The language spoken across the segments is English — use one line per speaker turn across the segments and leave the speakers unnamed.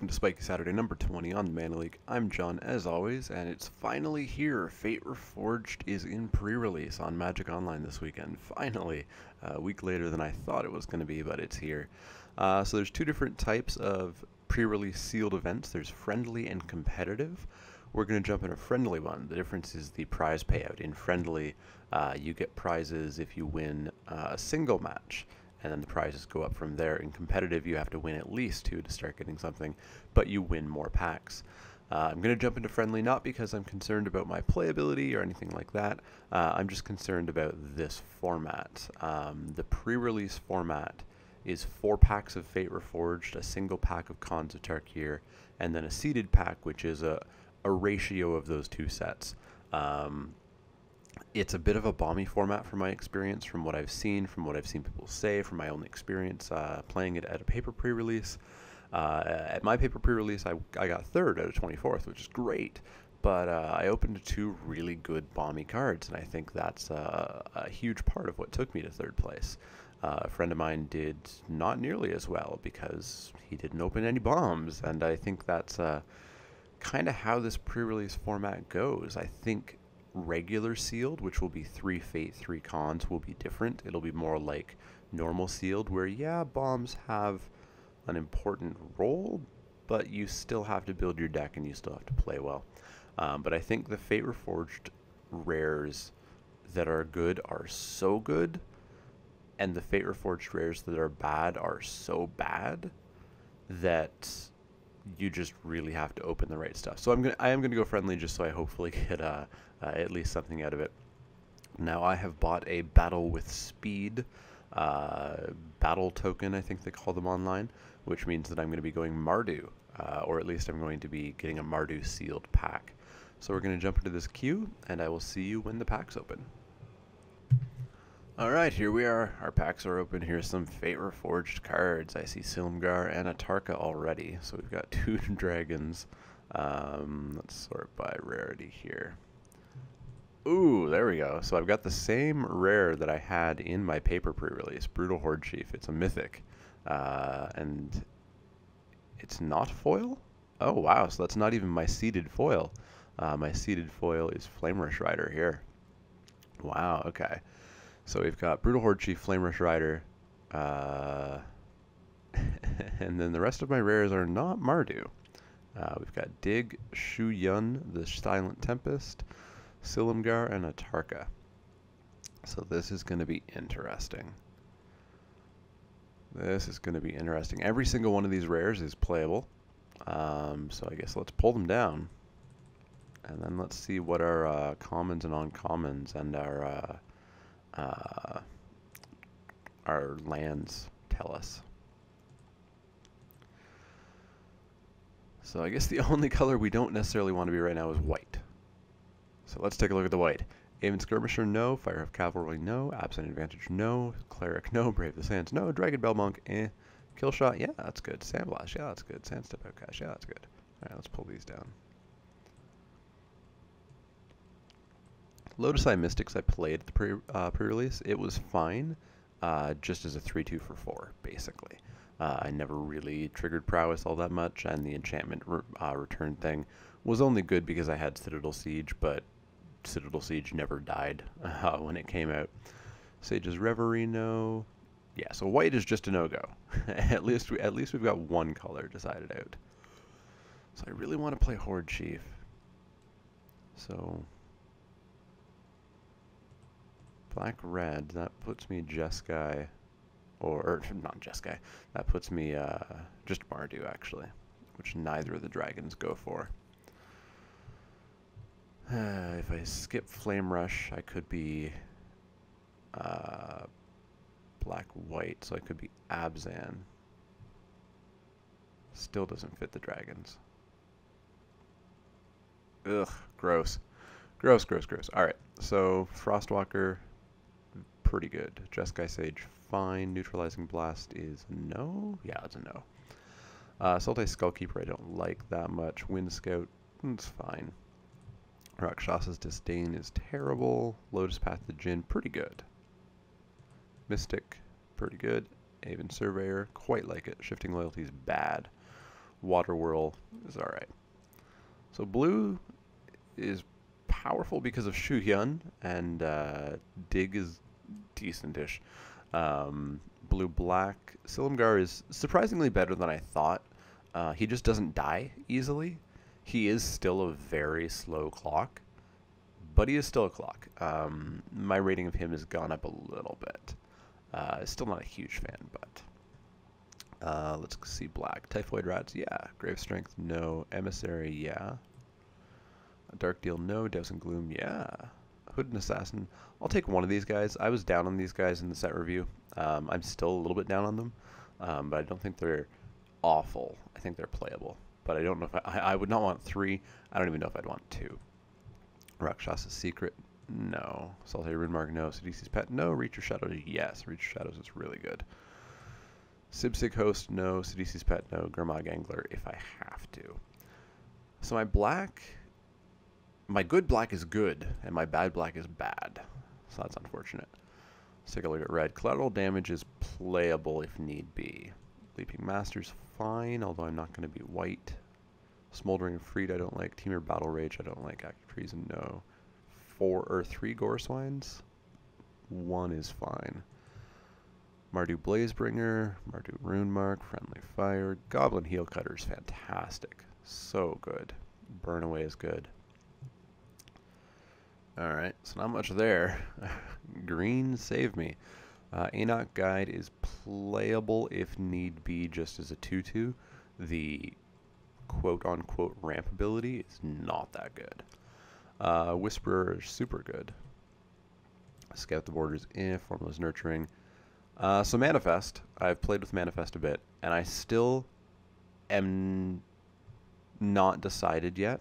welcome to Spikey Saturday number 20 on the Mana League. I'm John, as always, and it's finally here. Fate Reforged is in pre-release on Magic Online this weekend. Finally, a week later than I thought it was going to be, but it's here. So there's two different types of pre-release sealed events. There's friendly and competitive. We're going to jump in a friendly one. The difference is the prize payout. In friendly, you get prizes if you win a single match, and then the prizes go up from there. In competitive, you have to win at least 2 to start getting something, but you win more packs. I'm going to jump into friendly not because I'm concerned about my playability or anything like that. I'm just concerned about this format. The pre-release format is 4 packs of Fate Reforged, a single pack of Cons of Tarkir, and then a seeded pack, which is a ratio of those 2 sets. It's a bit of a bomby format from my experience, from what I've seen people say, from my own experience playing it at a paper pre-release. At my paper pre-release, I got 3rd out of 24th, which is great, but I opened 2 really good bomby cards, and I think that's a huge part of what took me to 3rd place. A friend of mine did not nearly as well because he didn't open any bombs, and I think that's kind of how this pre-release format goes. I think regular sealed, which will be 3 Fate, 3 Cons, will be different. It'll be more like normal sealed, where yeah, bombs have an important role, but you still have to build your deck and you still have to play well. But I think the Fate Reforged rares that are good are so good, and the Fate Reforged rares that are bad are so bad that you just really have to open the right stuff. So I am gonna go friendly just so I hopefully get at least something out of it. Now I have bought a Battle with Speed battle token, I think they call them online, which means that I'm going to be going Mardu, or at least I'm going to be getting a Mardu sealed pack. So we're going to jump into this queue, and I will see you when the packs open. Alright, here we are. Our packs are open. Here's some Fate Reforged cards. I see Silumgar and a Tarka already. So we've got 2 dragons. Let's sort by rarity here. Ooh, there we go. So I've got the same rare that I had in my paper pre-release, Brutal Horde Chief. It's a mythic. And it's not foil? Oh, wow. So that's not even my seeded foil. My seeded foil is Flame Rush Rider here. Wow, okay. So we've got Brutal Horde Chief, Flame Rush Rider, and then the rest of my rares are not Mardu. We've got Dig, Shu Yun, the Silent Tempest, Silumgar, and a Tarka. So this is going to be interesting. This is going to be interesting. Every single one of these rares is playable. So I guess let's pull them down. And then let's see what our commons and uncommons and our lands tell us. So I guess the only color we don't necessarily want to be right now is white. So let's take a look at the white. Aven Skirmisher, no. Fire of Cavalry, no. Absent Advantage, no. Cleric, no. Brave the Sands, no. Dragon Bell Monk, eh. Killshot, yeah, that's good. Sandblast, yeah, that's good. Sandstep Outcast, yeah, that's good. Alright, let's pull these down. Lotus Eye Mystics I played at the pre-release. It was fine, just as a 3-2 for 4, basically. I never really triggered Prowess all that much, and the enchantment return thing was only good because I had Citadel Siege, but Citadel Siege never died when it came out. Sage's Reverie, no. Yeah, so white is just a no-go. at least we've got one color decided out. So I really want to play Horde Chief. So black-red, that puts me Jeskai, or not Jeskai, that puts me just Mardu, actually, which neither of the dragons go for. If I skip Flame Rush, I could be black-white, so I could be Abzan. Still doesn't fit the dragons. Ugh, gross. Gross, gross, gross. Alright, so Frostwalker, pretty good. Jeskai Sage, fine. Neutralizing Blast is no? Yeah, it's a no. Sultai Skullkeeper I don't like that much. Wind Scout, it's fine. Rakshasa's Disdain is terrible. Lotus Path to Jinn, pretty good. Mystic, pretty good. Aven Surveyor, quite like it. Shifting Loyalty is bad. Water Whirl is alright. So blue is powerful because of Shu Hyun, and Dig is decentish. Blue-black, Silumgar is surprisingly better than I thought. He just doesn't die easily. He is still a very slow clock, but he is still a clock. My rating of him has gone up a little bit. Still not a huge fan, but let's see. Black Typhoid Rats, yeah. Grave Strength, no. Emissary, yeah. Dark Deal, no. Douse and Gloom, yeah. Hooded Assassin, I'll take one of these guys. I was down on these guys in the set review. I'm still a little bit down on them, but I don't think they're awful. I think they're playable, but I don't know if I would not want 3. I don't even know if I'd want 2. Rakshasa's Secret, no. Solitary Runemark, no. Sidisi's Pet, no. Reacher Shadows, yes. Reacher Shadows is really good. Sibsig Host, no. Sidisi's Pet, no. Gurmag Angler, if I have to. So my good black is good, and my bad black is bad. So that's unfortunate. Let's take a look at red. Collateral Damage is playable if need be. Leaping Master's fine, although I'm not going to be white. Smoldering Freed I don't like. Temur Battle Rage I don't like. Active Treason, no. 4 or 3 Gore Swines? 1 is fine. Mardu Blazebringer, Mardu Runemark, Friendly Fire. Goblin Heel Cutter is fantastic. So good. Burn Away is good. Alright, so not much there. Green, save me. Enoch Guide is playable if need be, just as a 2-2. The quote-unquote ramp ability is not that good. Whisperer is super good. Scout the Borders, Formless Nurturing. So Manifest, I've played with Manifest a bit, and I still am not decided yet.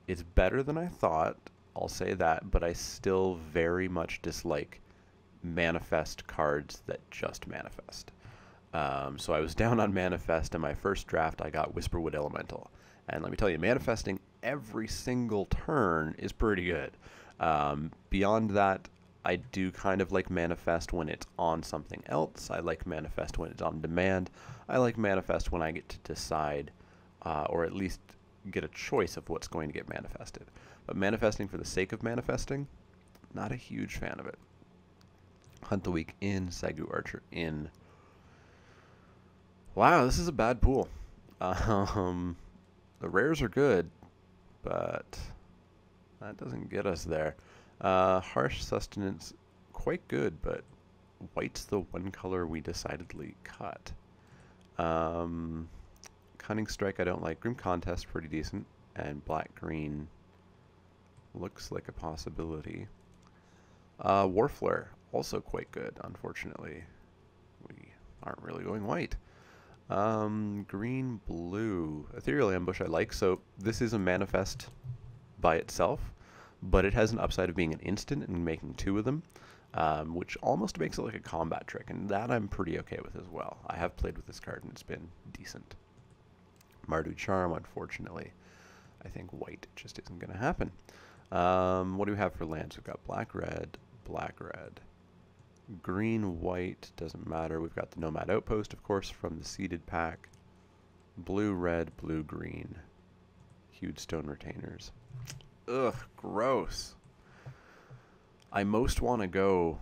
It's better than I thought, I'll say that, but I still very much dislike Manifest cards that just manifest. So I was down on Manifest, and my first draft I got Whisperwood Elemental. And let me tell you, manifesting every single turn is pretty good. Beyond that, I do kind of like Manifest when it's on something else. I like Manifest when it's on demand. I like Manifest when I get to decide, or at least get a choice of what's going to get manifested. But manifesting for the sake of manifesting, not a huge fan of it. Hunt the Weak in, Sagu Archer in. Wow, this is a bad pool. The rares are good, but that doesn't get us there. Harsh Sustenance, quite good, but white's the one color we decidedly cut. Cunning Strike I don't like. Grim Contest, pretty decent. And Black-Green looks like a possibility. Warflare, also quite good, unfortunately. We aren't really going white. Green-Blue. Ethereal Ambush I like, so this is a manifest by itself, but it has an upside of being an instant and making 2 of them, which almost makes it like a combat trick, and that I'm pretty okay with as well. I have played with this card, and it's been decent. Mardu Charm, unfortunately. I think white just isn't going to happen. What do we have for lands? We've got black-red, black-red. Green-white, doesn't matter. We've got the Nomad Outpost, of course, from the seeded pack. Blue-red, blue-green. Huge Stone Retainers. Ugh, gross. I most want to go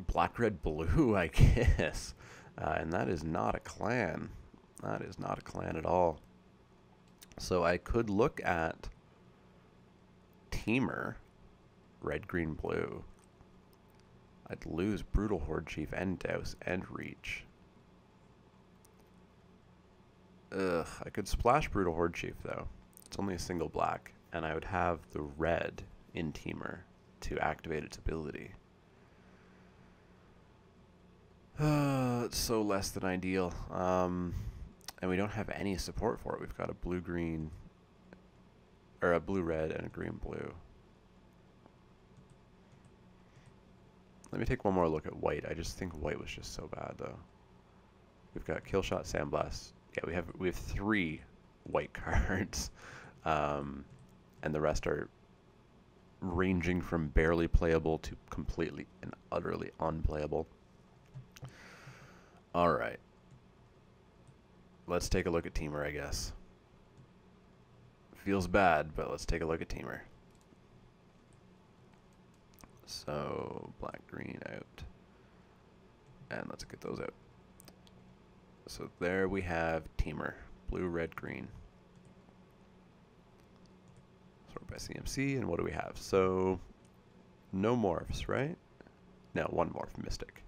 black-red-blue, I guess. And that is not a clan. That is not a clan at all. So I could look at Temur, red, green, blue. I'd lose Brutal Horde Chief and Douse and Reach. Ugh, I could splash Brutal Horde Chief though. It's only a single black, and I would have the red in Temur to activate its ability. It's so less than ideal. And we don't have any support for it. We've got a blue-green, or a blue-red and a green-blue. Let me take one more look at white. I just think white was just so bad, though. We've got Killshot, Sandblast. Yeah, we have 3 white cards, and the rest are ranging from barely playable to completely and utterly unplayable. All right. let's take a look at Teamer, I guess. Feels bad, but let's take a look at Teamer. So, black, green out. And let's get those out. So there we have Teamer. Blue, red, green. Sort by CMC, and what do we have? So, no morphs, right? No, one morph, Mystic.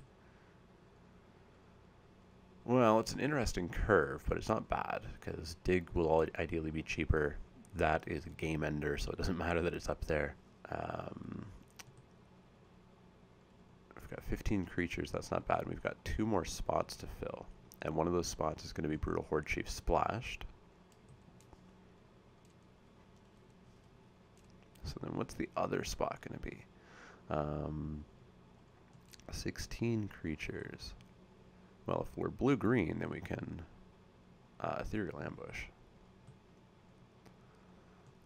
Well, it's an interesting curve, but it's not bad, because Dig will ideally be cheaper. That is a game ender, so it doesn't matter that it's up there. We've got 15 creatures, that's not bad. We've got 2 more spots to fill, and one of those spots is going to be Brutal Horde Chief splashed. So then what's the other spot going to be? 16 creatures. Well, if we're blue-green, then we can Ethereal Ambush.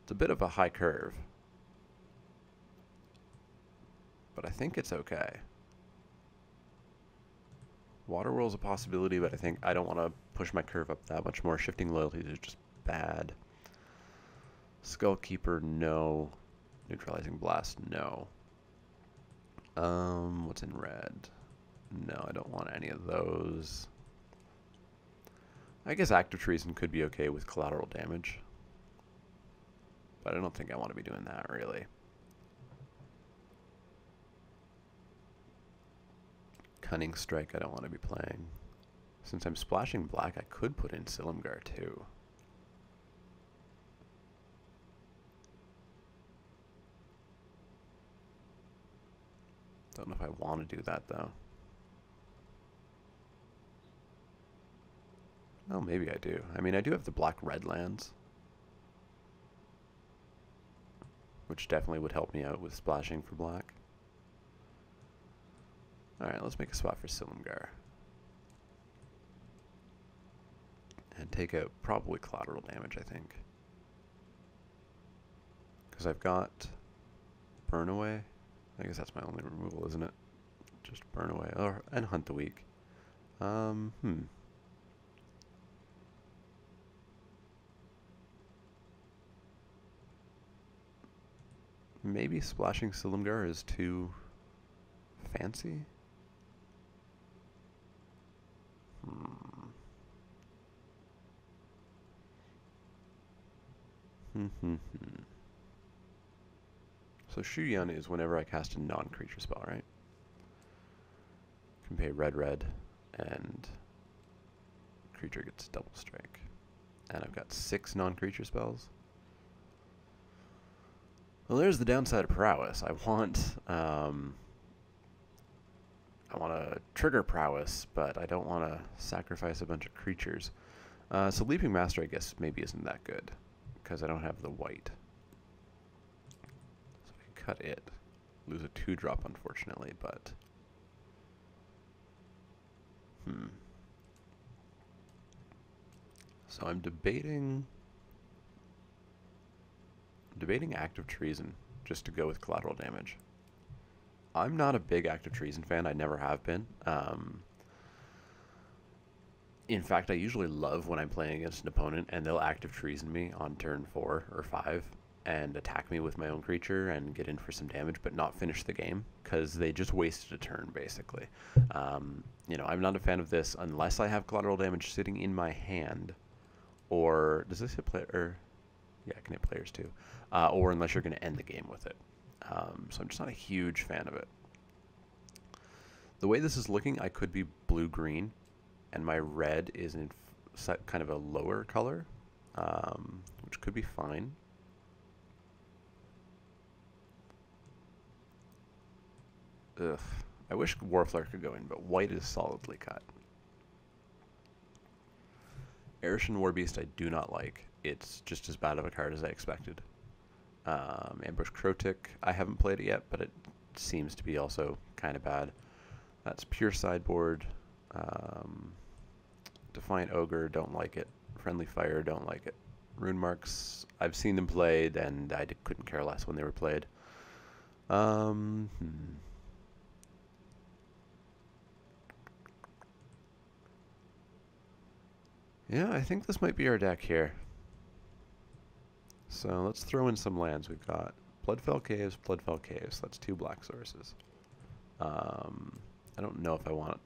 It's a bit of a high curve, but I think it's okay. Water Whirl's a possibility, but I think I don't want to push my curve up that much more. Shifting Loyalties is just bad. Skullkeeper, no. Neutralizing Blast, no. What's in red? No, I don't want any of those. I guess Active Treason could be okay with collateral damage, but I don't think I want to be doing that, really. Cunning Strike I don't want to be playing. Since I'm splashing black, I could put in Silumgar too. Don't know if I want to do that, though. Oh, maybe I do. I mean, I do have the black-red lands, which definitely would help me out with splashing for black. Alright, let's make a spot for Silumgar. And take out probably collateral damage, I think. Because I've got Burn Away. I guess that's my only removal, isn't it? Just Burn Away. And Hunt the Weak. Maybe splashing Silumgar is too fancy? So Shuyun is whenever I cast a non-creature spell, right? Can pay red, and creature gets double strike. And I've got 6 non-creature spells. Well, there's the downside of prowess. I want to trigger prowess, but I don't want to sacrifice a bunch of creatures. So Leaping Master, I guess, maybe isn't that good, because I don't have the white. So I can cut it. Lose a 2-drop, unfortunately, but... So I'm debating Active Treason, just to go with collateral damage. I'm not a big Active Treason fan. I never have been. In fact, I usually love when I'm playing against an opponent and they'll Active Treason me on turn 4 or 5 and attack me with my own creature and get in for some damage, but not finish the game, because they just wasted a turn, basically. You know, I'm not a fan of this unless I have collateral damage sitting in my hand, or does this hit player? Yeah, it can hit players too. Or unless you're going to end the game with it. So I'm just not a huge fan of it. The way this is looking, I could be blue-green, and my red is in kind of a lower color, which could be fine. Ugh. I wish Warflare could go in, but white is solidly cut. Arishan Warbeast I do not like. It's just as bad of a card as I expected. Ambush Crotic, I haven't played it yet, but it seems to be also kind of bad. That's pure sideboard. Defiant Ogre, don't like it. Friendly Fire, don't like it. Rune Marks, I've seen them played, and I couldn't care less when they were played. Yeah, I think this might be our deck here. So let's throw in some lands. We've got Bloodfell Caves, Bloodfell Caves. That's 2 black sources. I don't know if I want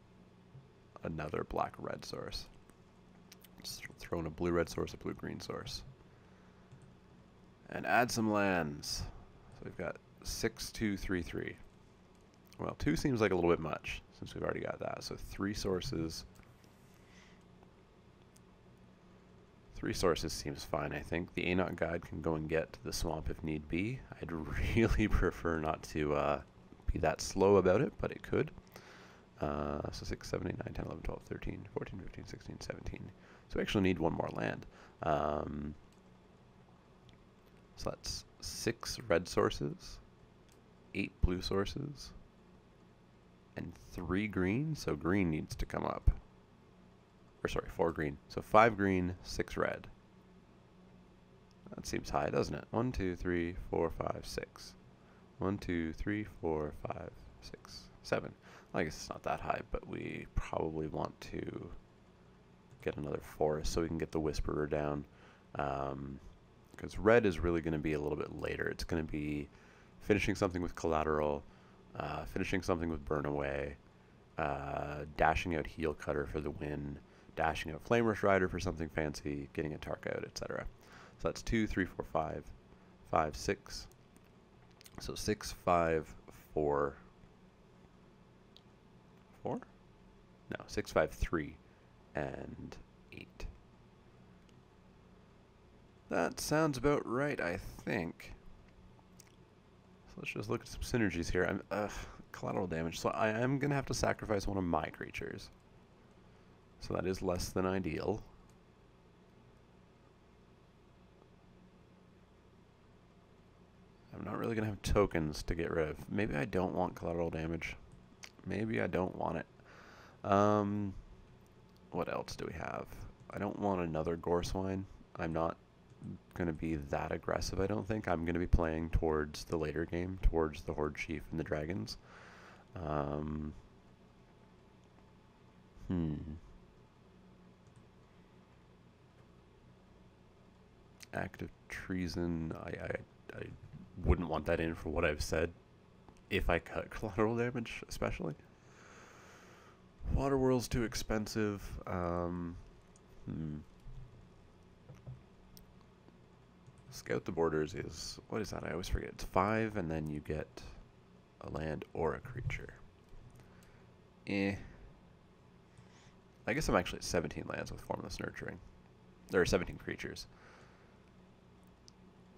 another black-red source. Let's throw in a blue-red source, a blue-green source. And add some lands. So we've got 6, 2, 3, 3. Well, 2 seems like a little bit much, since we've already got that. So 3 sources. 3 sources seems fine, I think. The Anot Guide can go and get to the swamp if need be. I'd really prefer not to be that slow about it, but it could. So 6, 7, 8, 9, 10, 11, 12, 13, 14, 15, 16, 17. So we actually need 1 more land. So that's 6 red sources, 8 blue sources, and 3 green. So green needs to come up. Or sorry, 4 green. So 5 green, 6 red. That seems high, doesn't it? 1, 2, 3, 4, 5, 6. 1, 2, 3, 4, 5, 6, 7. I guess it's not that high, but we probably want to get another forest so we can get the Whisperer down. Because red is really going to be a little bit later. It's going to be finishing something with Collateral, finishing something with Burn Away, dashing out Heel Cutter for the win, dashing out Flame Rush Rider for something fancy, getting a Tark out, etc. So that's 2, 3, 4, 5, 5, 6. So 6, 5, 4, 4? No, 6, 5, 3, and 8. That sounds about right, I think. So let's just look at some synergies here. Collateral damage. So I am going to have to sacrifice one of my creatures. So that is less than ideal. I'm not really going to have tokens to get rid of. Maybe I don't want collateral damage. Maybe I don't want it. What else do we have? I don't want another Goreswine. I'm not going to be that aggressive, I don't think. I'm going to be playing towards the later game, towards the Horde Chief and the Dragons. Act of Treason. I wouldn't want that in for what I've said. If I cut collateral damage, especially. Waterworld's too expensive. Scout the Borders is, what is that? I always forget. It's 5, and then you get a land or a creature. I guess I'm actually at 17 lands with Formless Nurturing. There are 17 creatures.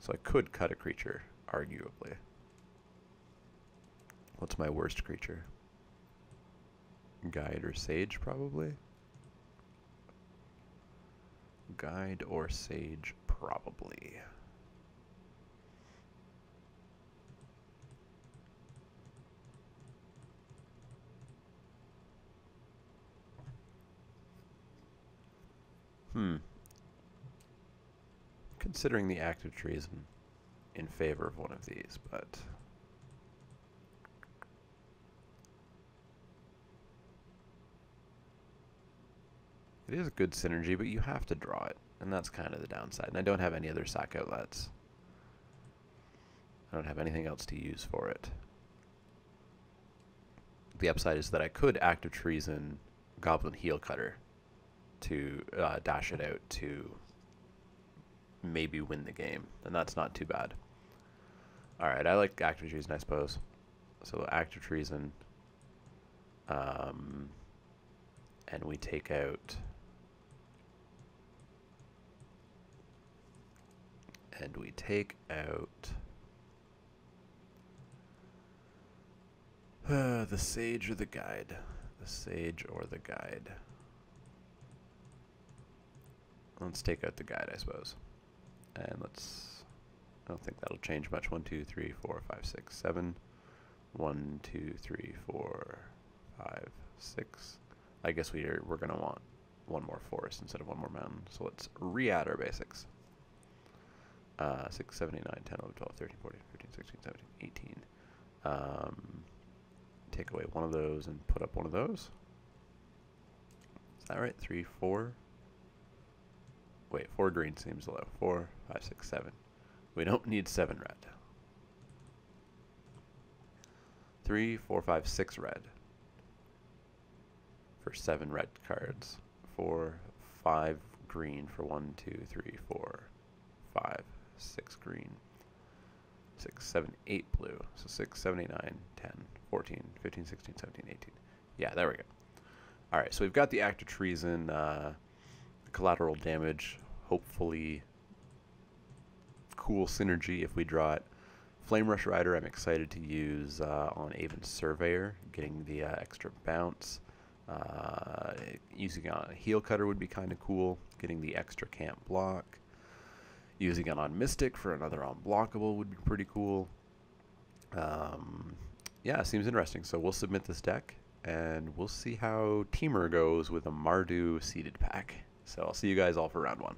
So I could cut a creature, arguably. What's my worst creature? Guide or Sage, probably? Guide or Sage, probably. Considering the act of treason in favor of one of these, but it is a good synergy, but you have to draw it, and that's kind of the downside. And I don't have any other sack outlets. I don't have anything else to use for it. The upside is that I could act of treason Goblin Heel Cutter to dash it out to maybe win the game, and that's not too bad. Alright, I like Act of Treason, I suppose. So Act of Treason, and we take out, the Sage or the Guide. The Sage or the Guide. Let's take out the Guide, I suppose. And let's, I don't think that'll change much. 1, 2, 3, 4, 5, 6, 7. 1, 2, 3, 4, 5, 6. I guess we're going to want one more forest instead of one more mountain. So let's re-add our basics. 6, 7, 8, 9, 10, 11, 12, 13, 14, 15, 16, 17, 18. Take away one of those and put up one of those. Is that right? 3, 4. Wait, 4 green seems low. 4, 5, 6, 7. We don't need 7 red. 3, 4, 5, 6 red. For 7 red cards. 4, 5 green for 1, 2, 3, 4, 5, 6 green. 6, 7, 8 blue. So 6, 7, 8, 9, 10, 14, 15, 16, 17, 18. Yeah, there we go. Alright, so we've got the act of treason, collateral damage, hopefully cool synergy if we draw it. Flame Rush Rider I'm excited to use on Avon Surveyor, getting the extra bounce. Using it on a Heel Cutter would be kind of cool, getting the extra can't block. Using it on Mystic for another unblockable would be pretty cool. Yeah, seems interesting. So we'll submit this deck, and we'll see how Teamer goes with a Mardu seeded pack. So I'll see you guys all for round 1.